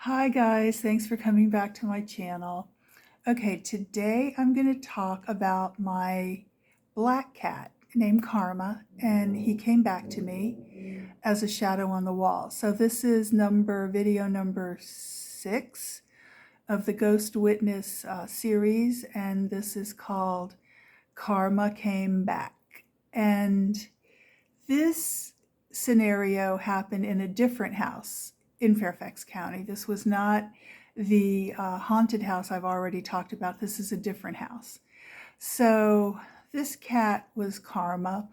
Hi guys, thanks for coming back to my channel. Okay, today I'm going to talk about my black cat named Karma, and he came back to me as a shadow on the wall. So this is video number 6 of the Ghost Witness series, and this is called Karma Came Back. And this scenario happened in a different house in Fairfax County. This was not the haunted house I've already talked about. This is a different house. So this cat was Karma.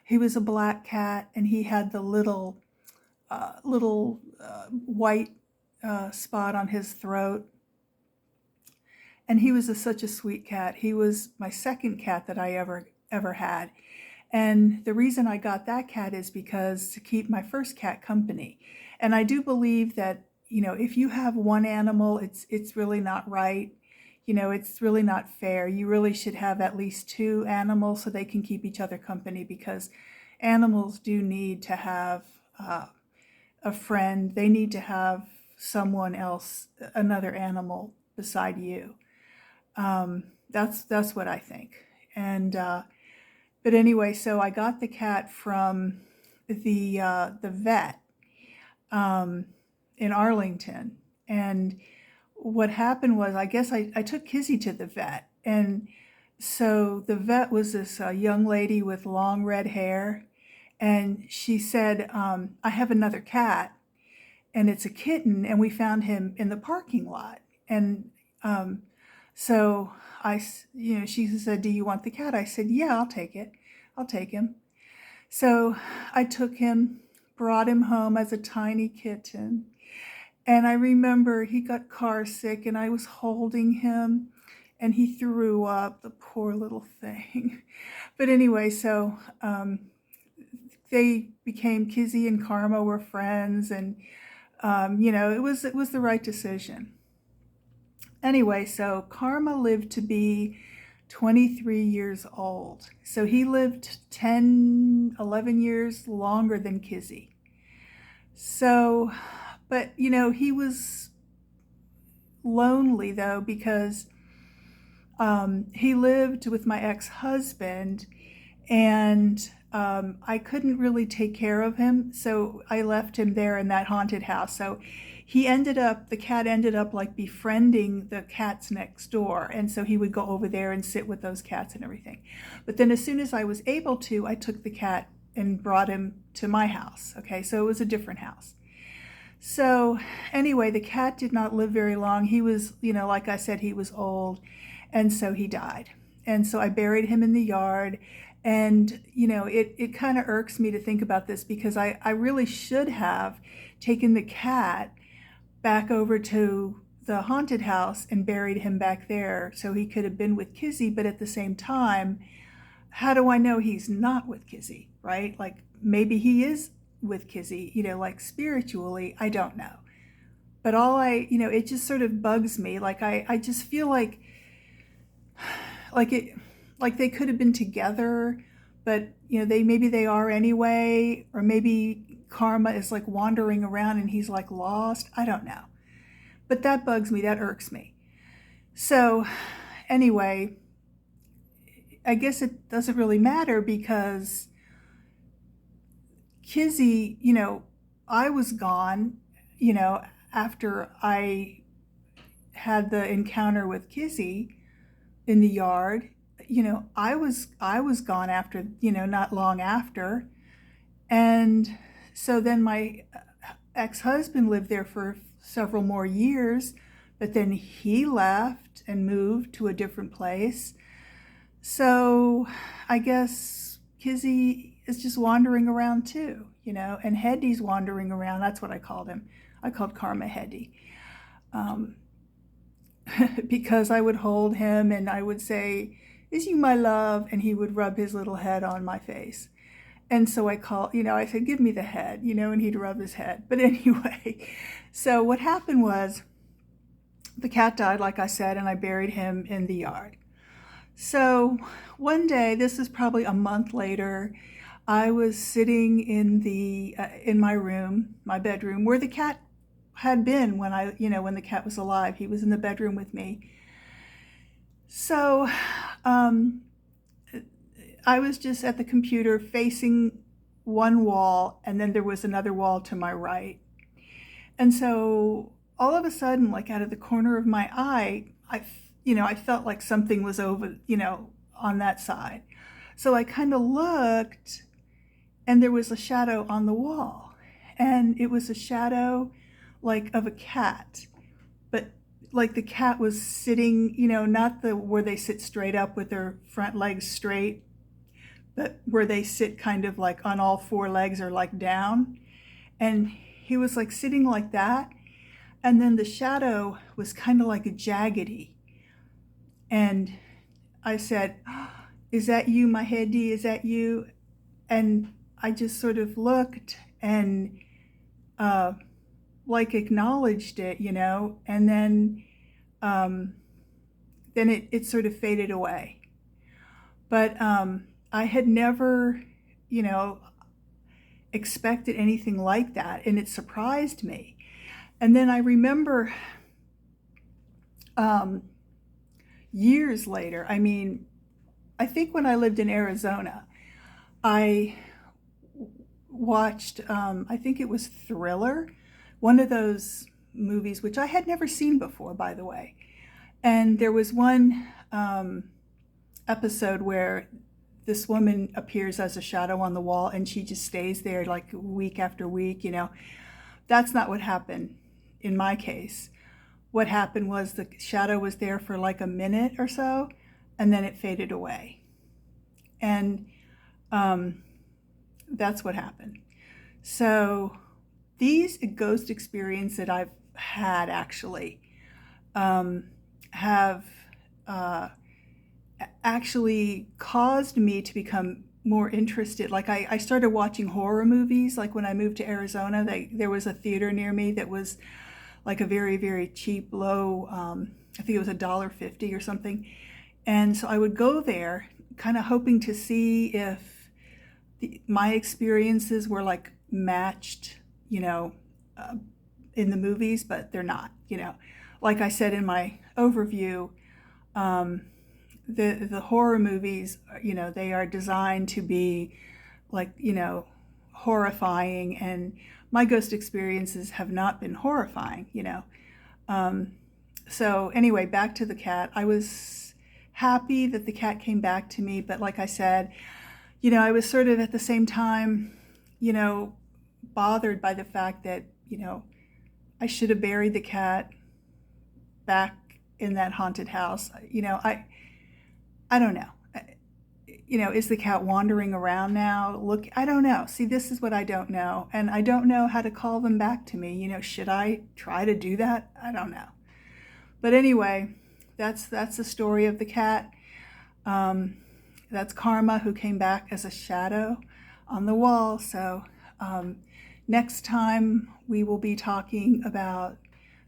He was a black cat, and he had the little white spot on his throat. And he was such a sweet cat. He was my second cat that I ever had. And the reason I got that cat is because to keep my first cat company. And I do believe that, if you have one animal, it's really not right. It's really not fair. You really should have at least two animals so they can keep each other company, because animals do need to have a friend. They need to have someone else, another animal beside you. That's what I think. And but anyway, so I got the cat from the vet in Arlington. And what happened was, I guess I took Kizzy to the vet. And so the vet was this young lady with long red hair. And she said, I have another cat, and it's a kitten, and we found him in the parking lot. And so she said, do you want the cat? I said, yeah, I'll take it. I'll take him. So I took him, brought him home as a tiny kitten. And I remember he got car sick, and I was holding him, and he threw up, the poor little thing. But anyway, so they became, Kizzy and Karma were friends, and it was the right decision. Anyway, so Karma lived to be 23 years old. So he lived 10, 11 years longer than Kizzy. So, but he was lonely though, because he lived with my ex-husband, and I couldn't really take care of him. So I left him there in that haunted house. So the cat ended up like befriending the cats next door. And so he would go over there and sit with those cats and everything. But then as soon as I was able to, I took the cat and brought him to my house. Okay, so it was a different house. So anyway, the cat did not live very long. He was, like I said, he was old, and so he died. And so I buried him in the yard. And, it kind of irks me to think about this, because I really should have taken the cat back over to the haunted house and buried him back there so he could have been with Kizzy. But at the same time, how do I know he's not with Kizzy, right? Like maybe he is with Kizzy, like spiritually, I don't know. But it just sort of bugs me. Like I just feel like they could have been together, but maybe they are anyway, or maybe Karma is like wandering around and he's like lost. I don't know. But that bugs me, that irks me. So anyway, I guess it doesn't really matter, because Kizzy, I was gone, after I had the encounter with Kizzy in the yard. I was gone after, not long after. And so then my ex-husband lived there for several more years, but then he left and moved to a different place. So I guess Kizzy is just wandering around too, and Heddy's wandering around. That's what I called him. I called Karma Heddy. Because I would hold him and I would say, is you my love? And he would rub his little head on my face. And so I said, give me the head, and he'd rub his head. But anyway, so what happened was the cat died, like I said, and I buried him in the yard. So one day, this is probably a month later, I was sitting in my room, my bedroom, where the cat had been when when the cat was alive. He was in the bedroom with me. So um, I was just at the computer facing one wall, and then there was another wall to my right. And so all of a sudden, like out of the corner of my eye, I felt like something was over, on that side. So I kind of looked, and there was a shadow on the wall. And it was a shadow like of a cat, but like the cat was sitting, not the where they sit straight up with their front legs straight, but where they sit kind of like on all four legs or like down. And he was like sitting like that. And then the shadow was kind of like a jaggedy. And I said, "Oh, is that you, my heady? Is that you?" And I just sort of looked and like acknowledged it, and um, then it sort of faded away. But I had never, you know, expected anything like that, and it surprised me. And then I remember um, years later, I think when I lived in Arizona, I watched, I think it was Thriller, one of those movies, which I had never seen before, by the way. And there was one episode where this woman appears as a shadow on the wall, and she just stays there like week after week, That's not what happened in my case. What happened was the shadow was there for like a minute or so, and then it faded away. And that's what happened. So these ghost experiences that I've had actually have actually caused me to become more interested. Like I started watching horror movies. Like when I moved to Arizona, there was a theater near me that was like a very, very cheap, low, I think it was $1.50 or something. And so I would go there kind of hoping to see if my experiences were like matched, in the movies, but they're not. Like I said in my overview, the horror movies, they are designed to be like, horrifying, and my ghost experiences have not been horrifying. So anyway, back to the cat. I was happy that the cat came back to me, but like I said, I was sort of at the same time, bothered by the fact that, I should have buried the cat back in that haunted house. I don't know. Is the cat wandering around now? Look, I don't know. See, this is what I don't know. And I don't know how to call them back to me. Should I try to do that? I don't know. But anyway, that's the story of the cat. That's Karma, who came back as a shadow on the wall. So next time we will be talking about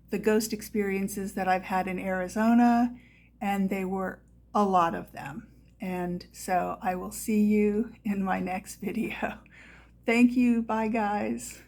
the ghost experiences that I've had in Arizona, and they were a lot of them. And so I will see you in my next video. Thank you. Bye, guys.